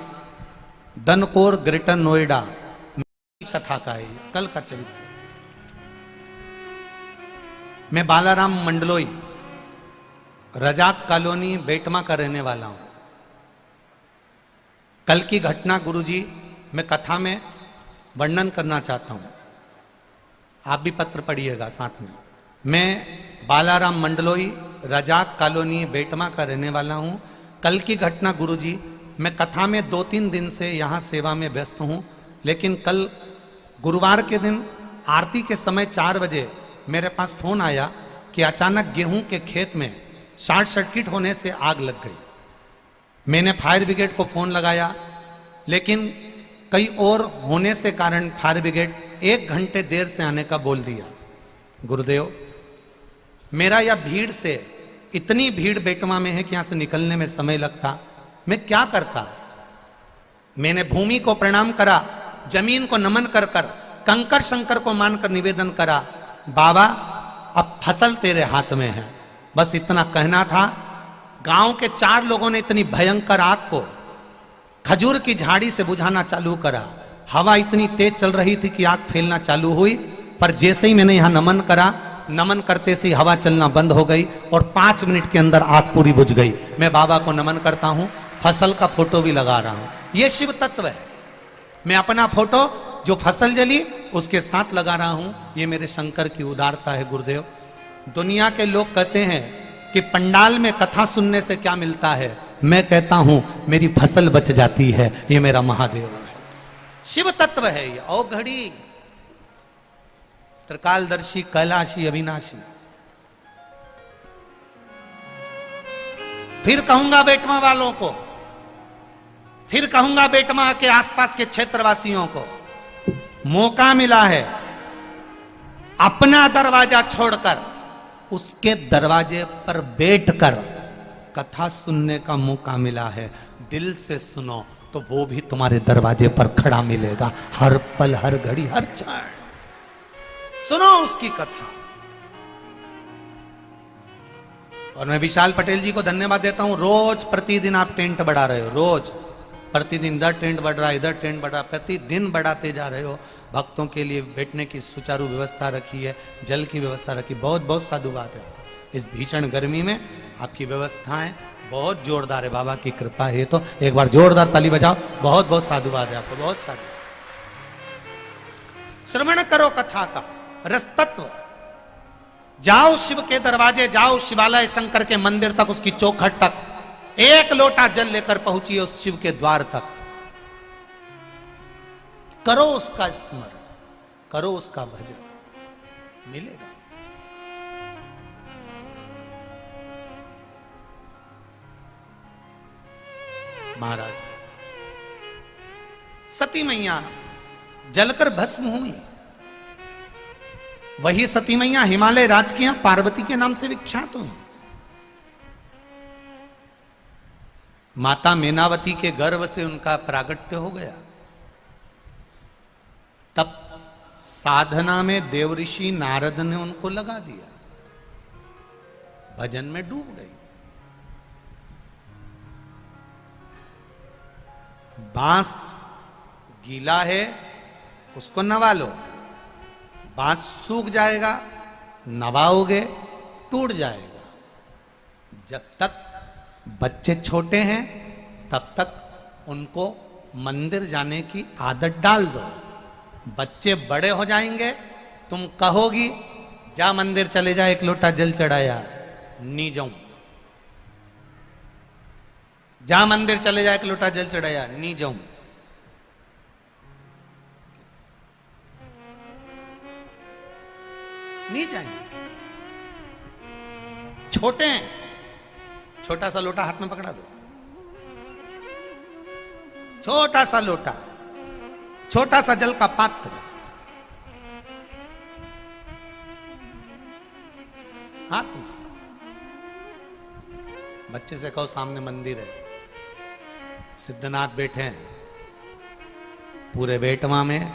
दनकोर, ग्रेटर नोएडा कथा का है। कल का चरित्र। मैं बालाराम मंडलोई, रजाक कॉलोनी, बेटमा का रहने वाला हूं। कल की घटना गुरुजी मैं कथा में वर्णन करना चाहता हूं, आप भी पत्र पढ़िएगा साथ में। मैं बालाराम मंडलोई, रजाक कॉलोनी, बेटमा का रहने वाला हूं। कल की घटना गुरुजी, मैं कथा में 2-3 दिन से यहाँ सेवा में व्यस्त हूँ, लेकिन कल गुरुवार के दिन आरती के समय 4 बजे मेरे पास फोन आया कि अचानक गेहूं के खेत में शॉर्ट सर्किट होने से आग लग गई। मैंने फायर ब्रिगेड को फोन लगाया, लेकिन कई और होने से कारण फायर ब्रिगेड 1 घंटे देर से आने का बोल दिया। गुरुदेव, मेरा यह भीड़ से, इतनी भीड़ बेटमा में है कि यहां से निकलने में समय लगता। मैं क्या करता? मैंने भूमि को प्रणाम करा, जमीन को नमन कर कर, कंकर शंकर को मानकर निवेदन करा, बाबा अब फसल तेरे हाथ में है। बस इतना कहना था। गांव के 4 लोगों ने इतनी भयंकर आग को खजूर की झाड़ी से बुझाना चालू करा। हवा इतनी तेज चल रही थी कि आग फैलना चालू हुई, पर जैसे ही मैंने यहां नमन करा, नमन करते से हवा चलना बंद हो गई और 5 मिनट के अंदर आग पूरी बुझ गई। मैं बाबा को नमन करता हूं, फसल का फोटो भी लगा रहा हूं। यह शिव तत्व है। मैं अपना फोटो जो फसल जली उसके साथ लगा रहा हूं। ये मेरे शंकर की उदारता है गुरुदेव। दुनिया के लोग कहते हैं कि पंडाल में कथा सुनने से क्या मिलता है, मैं कहता हूं मेरी फसल बच जाती है। ये मेरा महादेव है, शिव तत्व है ये। ओ घड़ी त्रिकालदर्शी, कैलाशी, अविनाशी। फिर कहूंगा बेटमा वालों को, फिर कहूंगा बेटमा के आसपास के क्षेत्रवासियों को, मौका मिला है अपना दरवाजा छोड़कर उसके दरवाजे पर बैठकर कथा सुनने का मौका मिला है। दिल से सुनो तो वो भी तुम्हारे दरवाजे पर खड़ा मिलेगा। हर पल, हर घड़ी, हर क्षण सुनो उसकी कथा। और मैं विशाल पटेल जी को धन्यवाद देता हूं। रोज प्रतिदिन आप टेंट बढ़ा रहे हो, रोज प्रतिदिन इधर टेंट बढ़ रहा है, इधर टेंट बढ़ रहा है, प्रतिदिन बढ़ाते जा रहे हो। भक्तों के लिए बैठने की सुचारू व्यवस्था रखी है, जल की व्यवस्था रखी, बहुत बहुत साधुवाद है। इस भीषण गर्मी में आपकी व्यवस्थाएं बहुत जोरदार है। बाबा की कृपा है। तो एक बार जोरदार ताली बजाओ। बहुत बहुत साधुवाद है आपको, बहुत साधु। श्रवण करो कथा का रस तत्व। जाओ शिव के दरवाजे, जाओ शिवालय, शंकर के मंदिर तक, उसकी चौखट तक, एक लोटा जल लेकर पहुंचिए उस शिव के द्वार तक। करो उसका स्मरण, करो उसका भजन, मिलेगा। महाराज, सती मैया जलकर भस्म हुई। वही सती मैया हिमालय राज की यहां पार्वती के नाम से विख्यात हुई। माता मेनावती के गर्भ से उनका प्रागट्य हो गया। तब साधना में देवऋषि नारद ने उनको लगा दिया, भजन में डूब गई। बांस गीला है उसको नवा लो, बांस सूख जाएगा, नवाओगे टूट जाएगा। जब तक बच्चे छोटे हैं तब तक उनको मंदिर जाने की आदत डाल दो। बच्चे बड़े हो जाएंगे, तुम कहोगी जा मंदिर चले जा, एक लोटा जल चढ़ाया, नी जाऊं। जा मंदिर चले जा, एक लोटा जल चढ़ाया, नी जाऊं। नहीं जाएंगे, छोटे हैं। छोटा सा लोटा हाथ में पकड़ा दो, छोटा सा लोटा, छोटा सा जल का पात्र, हाथ में। बच्चे से कहो सामने मंदिर है, सिद्धनाथ बैठे हैं। पूरे बेटवा में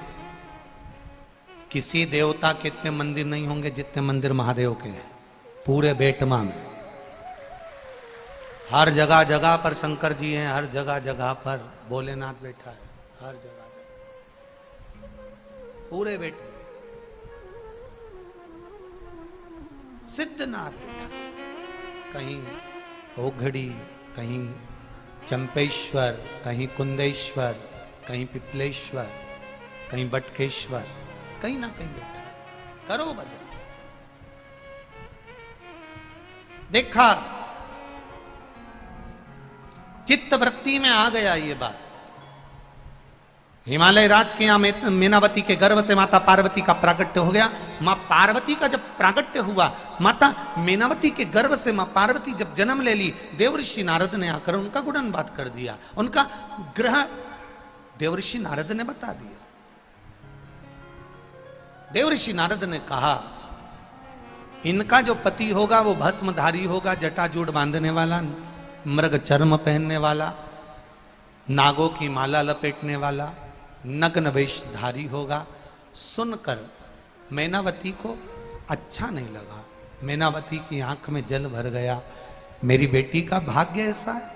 किसी देवता के इतने मंदिर नहीं होंगे जितने मंदिर महादेव के हैं। पूरे बेटवा में हर जगह जगह पर शंकर जी हैं, हर जगह जगह पर भोलेनाथ बैठा है, हर जगह पूरे बेटे सिद्धनाथ बैठा, कहीं ओघड़ी, कहीं चंपेश्वर, कहीं कुंदेश्वर, कहीं पिपलेश्वर, कहीं बटकेश्वर, कहीं ना कहीं बैठा। करो भजन। देखा, चित्त वृत्ति में आ गया ये बात। हिमालय राज के यहां मेनावती के गर्भ से माता पार्वती का प्रागट्य हो गया। मां पार्वती का जब प्रागट्य हुआ, माता मेनावती के गर्भ से मां पार्वती जब जन्म ले ली, देवऋषि नारद ने आकर उनका गुणनवाद कर दिया। उनका ग्रह देवऋषि नारद ने बता दिया। देवऋषि नारद ने कहा इनका जो पति होगा वो भस्मधारी होगा, जटाजूट बांधने वाला, मृग चर्म पहनने वाला, नागों की माला लपेटने वाला, नग्न वेशधारी होगा। सुनकर मैनावती को अच्छा नहीं लगा। मैनावती की आंख में जल भर गया। मेरी बेटी का भाग्य ऐसा है,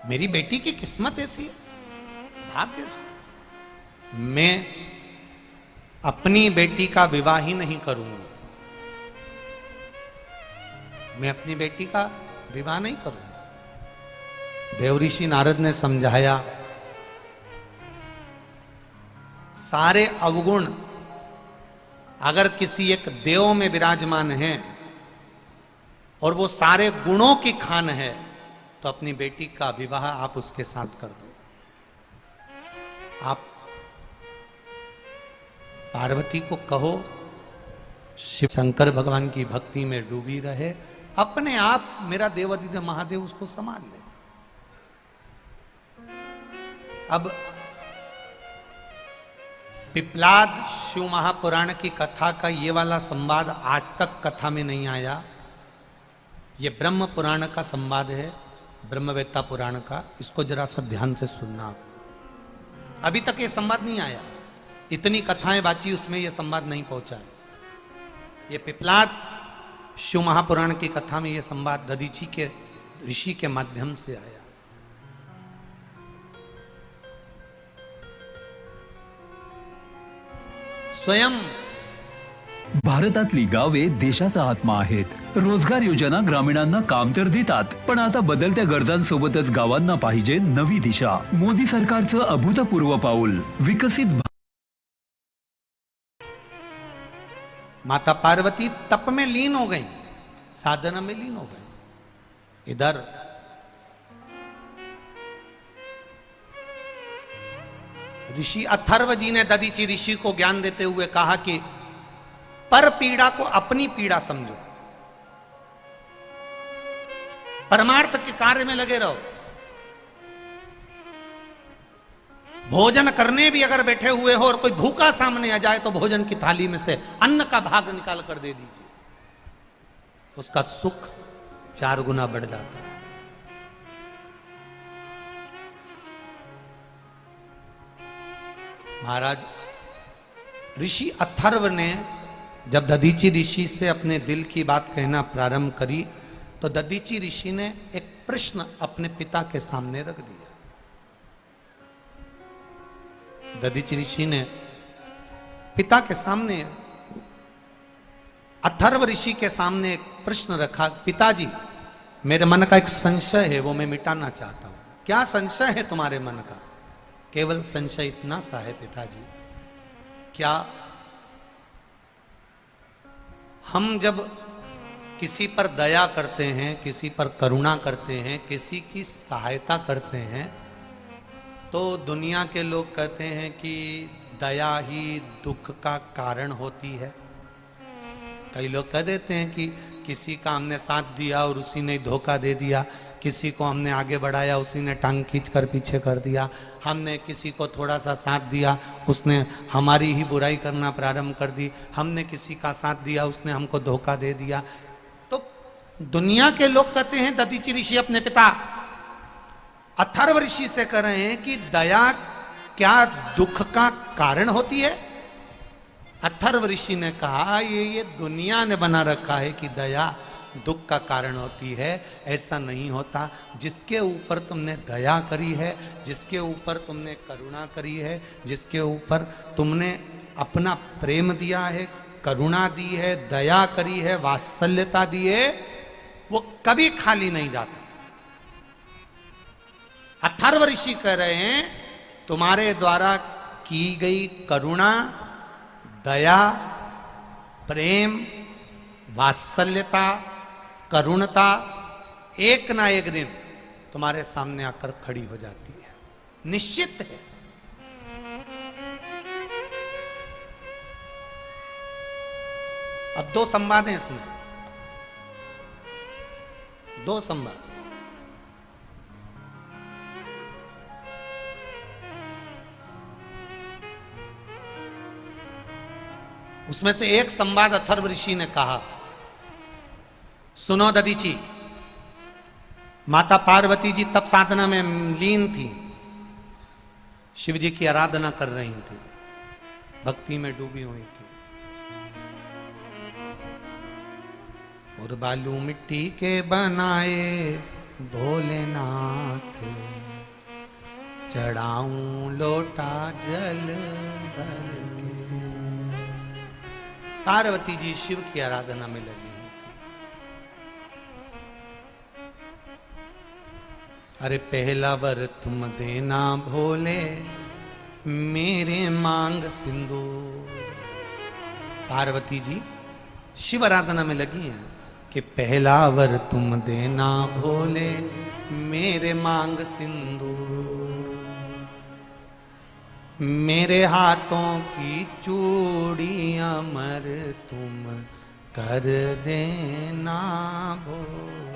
मेरी बेटी की किस्मत ऐसी है, भाग्य से मैं अपनी बेटी का विवाह ही नहीं करूंगी। मैं अपनी बेटी का विवाह नहीं करूंगा। देवऋषि नारद ने समझाया, सारे अवगुण अगर किसी एक देव में विराजमान हैं और वो सारे गुणों की खान है, तो अपनी बेटी का विवाह आप उसके साथ कर दो। आप पार्वती को कहो शिव शंकर भगवान की भक्ति में डूबी रहे, अपने आप मेरा देवादिदेव महादेव उसको संभाल ले। अब पिपलाद शिव महापुराण की कथा का ये वाला संवाद आज तक कथा में नहीं आया। ये ब्रह्म पुराण का संवाद है, ब्रह्मवेत्ता पुराण का। इसको जरा सा ध्यान से सुनना। अभी तक ये संवाद नहीं आया, इतनी कथाएं बाची उसमें ये संवाद नहीं पहुंचा है। ये पिपलाद शिव महापुराण की कथा में ये संवाद दधीची के ऋषि के माध्यम से आया। स्वयं
भारतातली गावे देशाचा आत्मा आहेत। रोजगार योजना ग्रामीणांना काम तर देतात, पण आता बदलत्या गरजांसोबतच गावांना पाहिजे नवी दिशा। मोदी सरकारचं अभूतपूर्व पाऊल, विकसित
माता पार्वती तप में लीन हो गई, साधना में लीन हो गई। इधर ऋषि अथर्व जी ने दधीची ऋषि को ज्ञान देते हुए कहा कि पर पीड़ा को अपनी पीड़ा समझो, परमार्थ के कार्य में लगे रहो। भोजन करने भी अगर बैठे हुए हो और कोई भूखा सामने आ जाए तो भोजन की थाली में से अन्न का भाग निकाल कर दे दीजिए, उसका सुख 4 गुना बढ़ जाता है। महाराज ऋषि अथर्व ने जब दधीचि ऋषि से अपने दिल की बात कहना प्रारंभ करी तो दधीचि ऋषि ने एक प्रश्न अपने पिता के सामने रख दिया। दधीचि ऋषि ने पिता के सामने, अथर्व ऋषि के सामने एक प्रश्न रखा, पिताजी मेरे मन का एक संशय है, वो मैं मिटाना चाहता हूं। क्या संशय है तुम्हारे मन का? केवल संशय इतना सा है पिताजी, क्या हम जब किसी पर दया करते हैं, किसी पर करुणा करते हैं, किसी की सहायता करते हैं, तो दुनिया के लोग कहते हैं कि दया ही दुख का कारण होती है। कई लोग कह देते हैं कि किसी का हमने साथ दिया और उसी ने धोखा दे दिया, किसी को हमने आगे बढ़ाया उसी ने टांग खींच कर पीछे कर दिया, हमने किसी को थोड़ा सा साथ दिया उसने हमारी ही बुराई करना प्रारंभ कर दी, हमने किसी का साथ दिया उसने हमको धोखा दे दिया। तो दुनिया के लोग कहते हैं, दधीचि ऋषि अपने पिता अथर्व ऋषि से कह रहे हैं कि दया क्या दुख का कारण होती है? अथर्व ऋषि ने कहा ये दुनिया ने बना रखा है कि दया दुख का कारण होती है, ऐसा नहीं होता। जिसके ऊपर तुमने दया करी है, जिसके ऊपर तुमने करुणा करी है, जिसके ऊपर तुमने अपना प्रेम दिया है, करुणा दी है, दया करी है, वात्सल्यता दी है, वो कभी खाली नहीं जाता। अथर्व ऋषि कह रहे हैं तुम्हारे द्वारा की गई करुणा, दया, प्रेम, वात्सल्यता, करुणता एक ना एक दिन तुम्हारे सामने आकर खड़ी हो जाती है, निश्चित है। अब 2 संवाद हैं इसमें, 2 संवाद। उसमें से एक संवाद अथर्व ऋषि ने कहा, सुनो दधीचि, माता पार्वती जी तप साधना में लीन थी, शिव जी की आराधना कर रही थी, भक्ति में डूबी हुई थी, और बालू मिट्टी के बनाए भोलेनाथ, चढ़ाऊं लोटा जल भर के। पार्वती जी शिव की आराधना में लगी हुई थी। अरे पहला वर तुम देना भोले, मेरे मांग सिंदूर। पार्वती जी शिव आराधना में लगी हैं कि पहला वर तुम देना भोले, मेरे मांग सिंदूर, मेरे हाथों की चूड़ियां मर तुम कर देना भोले।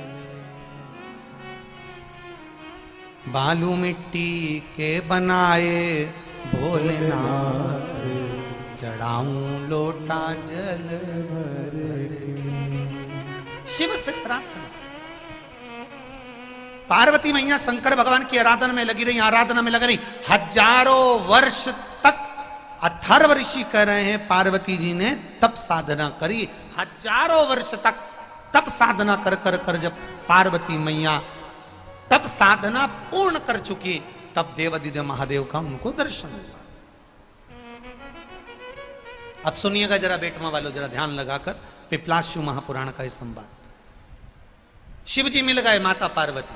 बालू मिट्टी के बनाए भोलेनाथ, चढ़ाऊं लोटा जल भर के। शिव से प्रार्थना। पार्वती मैया शंकर भगवान की आराधना में लगी रही, आराधना में लग रही, हजारों वर्ष तक। अथर्व ऋषि कह रहे हैं पार्वती जी ने तप साधना करी, हजारों वर्ष तक तप साधना कर कर कर जब पार्वती मैया तप साधना पूर्ण कर चुकी, तब देवादिदेव महादेव का उनको दर्शन हुआ। अब सुनिएगा जरा बेटमा वालों, जरा ध्यान लगाकर पिपलाश्यु महापुराण का इस संवाद। शिव जी मिल गए माता पार्वती,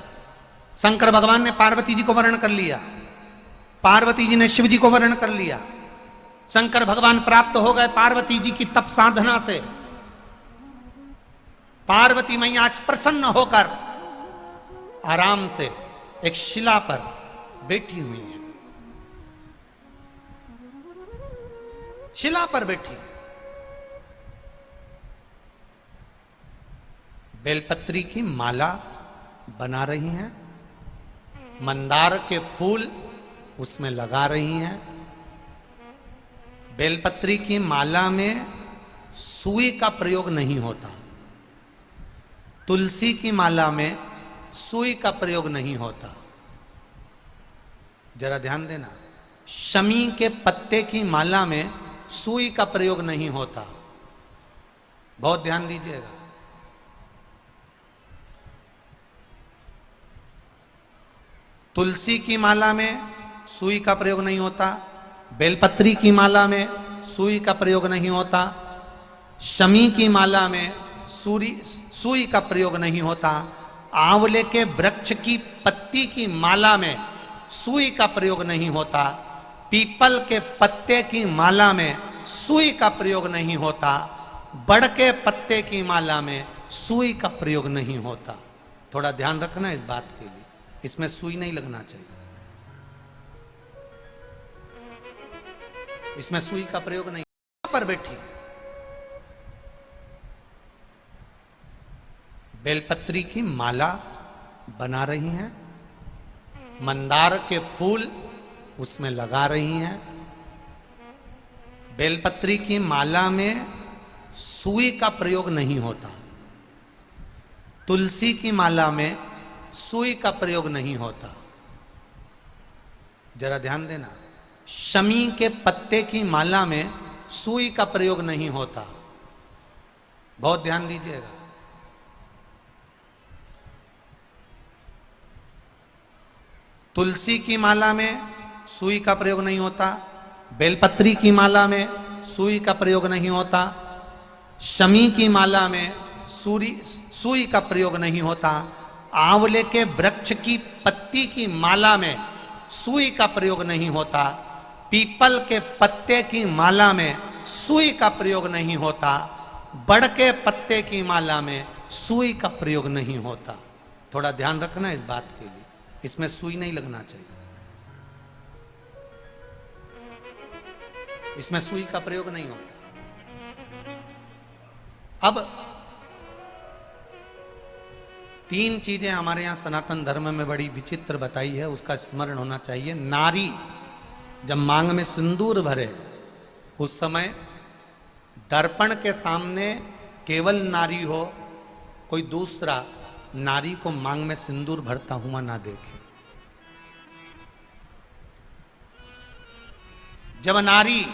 शंकर भगवान ने पार्वती जी को वर्ण कर लिया, पार्वती जी ने शिव जी को वर्ण कर लिया, शंकर भगवान प्राप्त हो गए पार्वती जी की तप साधना से। पार्वती मैया आज प्रसन्न होकर आराम से एक शिला पर बैठी हुई है, शिला पर बैठी, बेलपत्री की माला बना रही हैं, मंदार के फूल उसमें लगा रही हैं। बेलपत्री की माला में सुई का प्रयोग नहीं होता, तुलसी की माला में सुई का प्रयोग नहीं होता। जरा ध्यान देना, शमी के पत्ते की माला में सुई का प्रयोग नहीं होता, बहुत ध्यान दीजिएगा। तुलसी की माला में सुई का प्रयोग नहीं होता, बेलपत्री की माला में सुई का प्रयोग नहीं होता, शमी की माला में सुई का प्रयोग नहीं होता, आंवले के वृक्ष की पत्ती की माला में सुई का प्रयोग नहीं होता, पीपल के पत्ते की माला में सुई का प्रयोग नहीं होता, बड़ के पत्ते की माला में सुई का प्रयोग नहीं होता। थोड़ा ध्यान रखना इस बात के लिए, इसमें सुई नहीं लगना चाहिए, इसमें सुई का प्रयोग नहीं। पर बैठी बेलपत्री की माला बना रही हैं, मंदार के फूल उसमें लगा रही हैं। बेलपत्री की माला में सुई का प्रयोग नहीं होता, तुलसी की माला में सुई का प्रयोग नहीं होता। जरा ध्यान देना, शमी के पत्ते की माला में सुई का प्रयोग नहीं होता, बहुत ध्यान दीजिएगा। तुलसी की माला में सुई का प्रयोग नहीं होता, बेलपत्री की माला में सुई का प्रयोग नहीं होता, शमी की माला में सुई का प्रयोग नहीं होता, आंवले के वृक्ष की पत्ती की माला में सुई का प्रयोग नहीं होता, पीपल के पत्ते की माला में सुई का प्रयोग नहीं होता, बड़ के पत्ते की माला में सुई का प्रयोग नहीं होता। थोड़ा ध्यान रखना इस बात के लिए, इसमें सुई नहीं लगना चाहिए, इसमें सुई का प्रयोग नहीं होता। अब 3 चीजें हमारे यहां सनातन धर्म में बड़ी विचित्र बताई है, उसका स्मरण होना चाहिए। नारी जब मांग में सिंदूर भरे, उस समय दर्पण के सामने केवल नारी हो, कोई दूसरा नारी को मांग में सिंदूर भरता हुआ ना देखे। जब नारी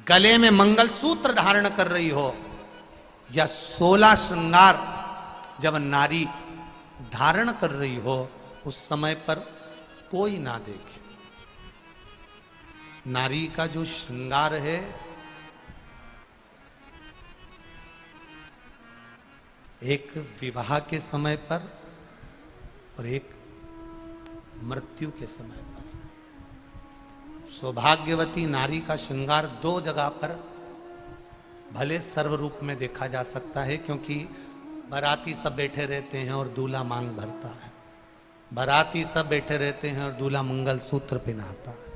गले में मंगलसूत्र धारण कर रही हो या 16 श्रृंगार जब नारी धारण कर रही हो, उस समय पर कोई ना देखे। नारी का जो श्रृंगार है एक विवाह के समय पर और एक मृत्यु के समय पर। सौभाग्यवती नारी का श्रृंगार 2 जगह पर भले सर्व रूप में देखा जा सकता है, क्योंकि बाराती सब बैठे रहते हैं और दूल्हा मांग भरता है, बाराती सब बैठे रहते हैं और दूल्हा मंगलसूत्र पहनाता है,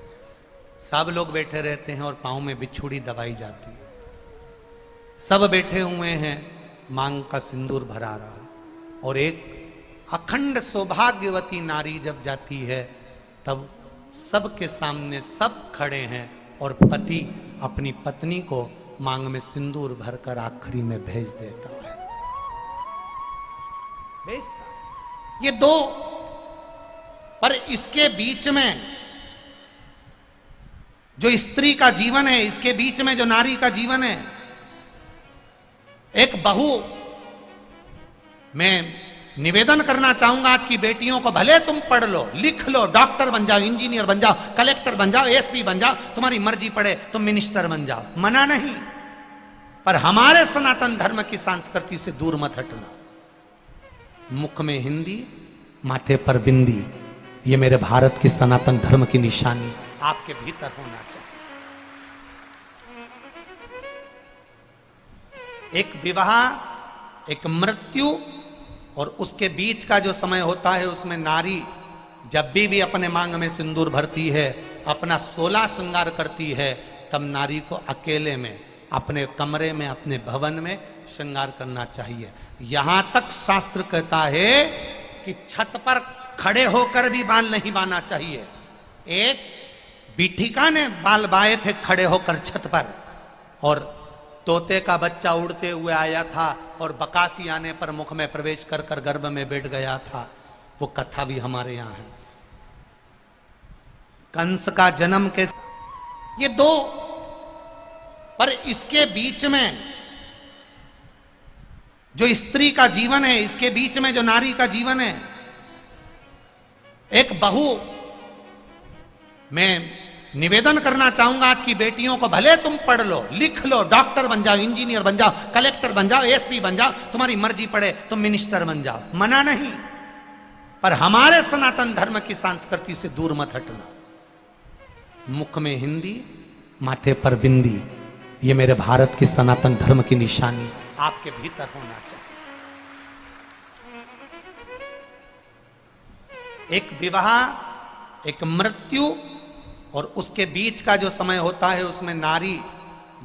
सब लोग बैठे रहते हैं और पांव में बिछुड़ी दबाई जाती है, सब बैठे हुए हैं, मांग का सिंदूर भरा रहा। और एक अखंड सौभाग्यवती नारी जब जाती है, तब सबके सामने सब खड़े हैं और पति अपनी पत्नी को मांग में सिंदूर भरकर आखिरी में भेज देता है, भेजता है। ये 2, पर इसके बीच में जो स्त्री का जीवन है, इसके बीच में जो नारी का जीवन है, एक बहू, मैं निवेदन करना चाहूंगा आज की बेटियों को, भले तुम पढ़ लो, लिख लो, डॉक्टर बन जाओ, इंजीनियर बन जाओ, कलेक्टर बन जाओ, एसपी बन जाओ, तुम्हारी मर्जी पड़े, तुम मिनिस्टर बन जाओ, मना नहीं, पर हमारे सनातन धर्म की संस्कृति से दूर मत हटना। मुख में हिंदी, माथे पर बिंदी, ये मेरे भारत की सनातन धर्म की निशानी आपके भीतर होना चाहिए। एक विवाह, एक मृत्यु और उसके बीच का जो समय होता है, उसमें नारी जब भी अपने मांग में सिंदूर भरती है, अपना 16 श्रृंगार करती है, तब नारी को अकेले में अपने कमरे में, अपने भवन में श्रृंगार करना चाहिए। यहां तक शास्त्र कहता है कि छत पर खड़े होकर भी बाल नहीं बांधना चाहिए, एक बीठिका ने बाल बाए थे खड़े होकर छत पर, और तोते का बच्चा उड़ते हुए आया था और बकासी आने पर मुख में प्रवेश कर कर गर्भ में बैठ गया था। वो कथा भी हमारे यहां है। कंस का जन्म कैसे, ये दो, पर इसके बीच में जो स्त्री का जीवन है, इसके बीच में जो नारी का जीवन है, एक बहू, मैं निवेदन करना चाहूंगा आज की बेटियों को, भले तुम पढ़ लो, लिख लो, डॉक्टर बन जाओ, इंजीनियर बन जाओ, कलेक्टर बन जाओ, एसपी बन जाओ, तुम्हारी मर्जी पड़े, तुम मिनिस्टर बन जाओ, मना नहीं, पर हमारे सनातन धर्म की संस्कृति से दूर मत हटना। मुख में हिंदी, माथे पर बिंदी, ये मेरे भारत की सनातन धर्म की निशानी आपके भीतर होना चाहिए। एक विवाह, एक मृत्यु और उसके बीच का जो समय होता है, उसमें नारी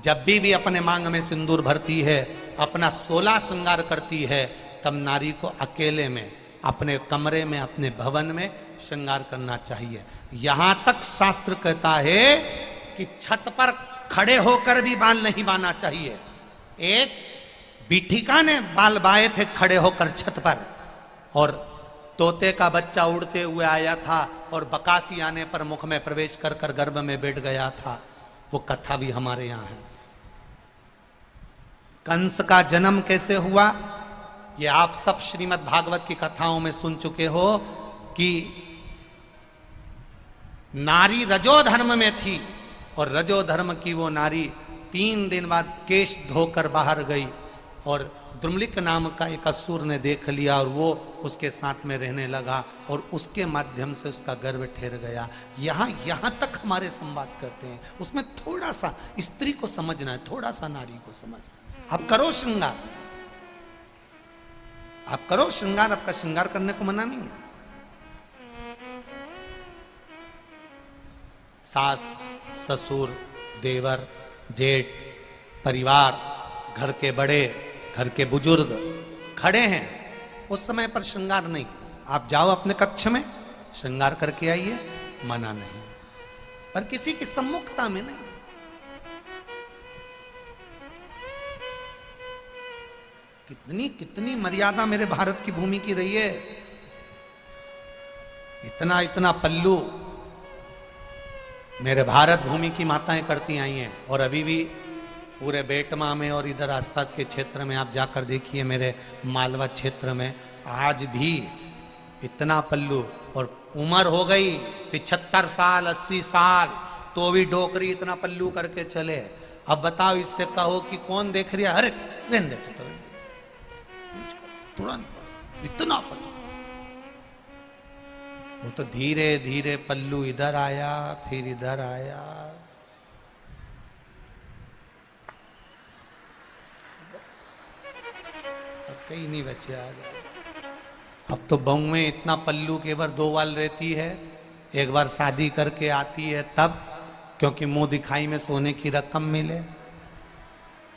जब भी अपने मांग में सिंदूर भरती है, अपना 16 श्रृंगार करती है, तब नारी को अकेले में अपने कमरे में, अपने भवन में श्रृंगार करना चाहिए। यहां तक शास्त्र कहता है कि छत पर खड़े होकर भी बाल नहीं बांधना चाहिए। एक बीठिका ने बाल बाए थे खड़े होकर छत पर, और तोते का बच्चा उड़ते हुए आया था और बकासी आने पर मुख में प्रवेश कर कर गर्भ में बैठ गया था। वो कथा भी हमारे यहां है। कंस का जन्म कैसे हुआ, ये आप सब श्रीमद् भागवत की कथाओं में सुन चुके हो कि नारी रजो धर्म में थी, और रजो धर्म की वो नारी 3 दिन बाद केश धोकर बाहर गई, और द्रुमलिक नाम का एक असुर ने देख लिया और वो उसके साथ में रहने लगा, और उसके माध्यम से उसका गर्भ ठहर गया। यहां तक हमारे संवाद करते हैं। उसमें थोड़ा सा स्त्री को समझना है, थोड़ा सा नारी को समझना। आप करो श्रृंगार, आप करो श्रृंगार, आपका श्रृंगार करने को मना नहीं है। सास, ससुर, देवर, जेठ, परिवार, घर के बड़े, घर के बुजुर्ग खड़े हैं, उस समय पर श्रृंगार नहीं। आप जाओ अपने कक्ष में, श्रृंगार करके आइए, मना नहीं, पर किसी की सम्मुखता में नहीं। कितनी कितनी मर्यादा मेरे भारत की भूमि की रही है। इतना इतना पल्लू मेरे भारत भूमि की माताएं करती आई हैं, और अभी भी पूरे बेटमा में और इधर आसपास के क्षेत्र में आप जाकर देखिए, मेरे मालवा क्षेत्र में आज भी इतना पल्लू, और उम्र हो गई 75 साल 80 साल, तो भी डोकरी इतना पल्लू करके चले। अब बताओ, इससे कहो कि कौन देख रहा है, अरे रहने देते तुरंत इतना पल्लू। वो तो धीरे धीरे पल्लू इधर आया, फिर इधर आया, कहीं नहीं बचे आ गए। अब तो बहू में इतना पल्लू केवल 2 बार रहती है, एक बार शादी करके आती है तब, क्योंकि मुंह दिखाई में सोने की रकम मिले,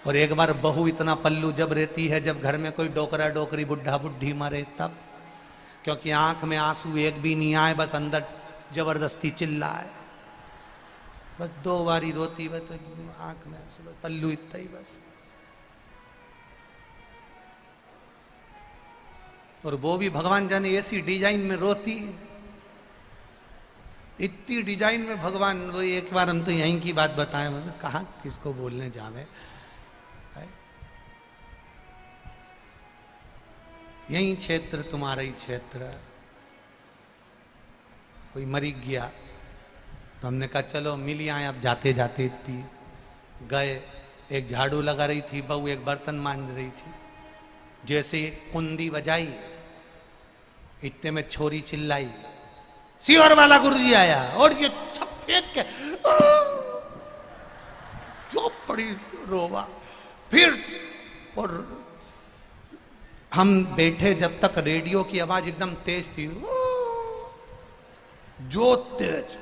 और एक बार बहू इतना पल्लू जब रहती है जब घर में कोई डोकरा डोकरी बुढ़ा बुढ़ी मरे तब, क्योंकि आंख में आंसू एक भी नहीं आए, बस अंदर जबरदस्ती चिल्लाए, बस 2 बार ही रोती, बस तो आंख में आंसू, बस पल्लू इतना ही बस। और वो भी भगवान जाने ऐसी डिजाइन में रोती, इतनी डिजाइन में भगवान। वो एक बार हम तो यहीं की बात बताएं, मतलब कहाँ किसको बोलने जावे, यही क्षेत्र, तुम्हारा ही क्षेत्र। कोई मरी गया तो हमने कहा चलो मिल आए। अब जाते जाते इतनी गए, एक झाड़ू लगा रही थी बहू, एक बर्तन मांज रही थी, जैसे कुंदी बजाई इतने में छोरी चिल्लाई, सियोर वाला गुरुजी आया, और ये सब फेंक के जो पड़ी रोवा। फिर और हम बैठे जब तक रेडियो की आवाज एकदम तेज थी, जो तेज,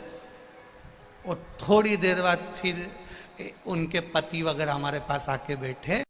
और थोड़ी देर बाद फिर उनके पति वगैरह हमारे पास आके बैठे।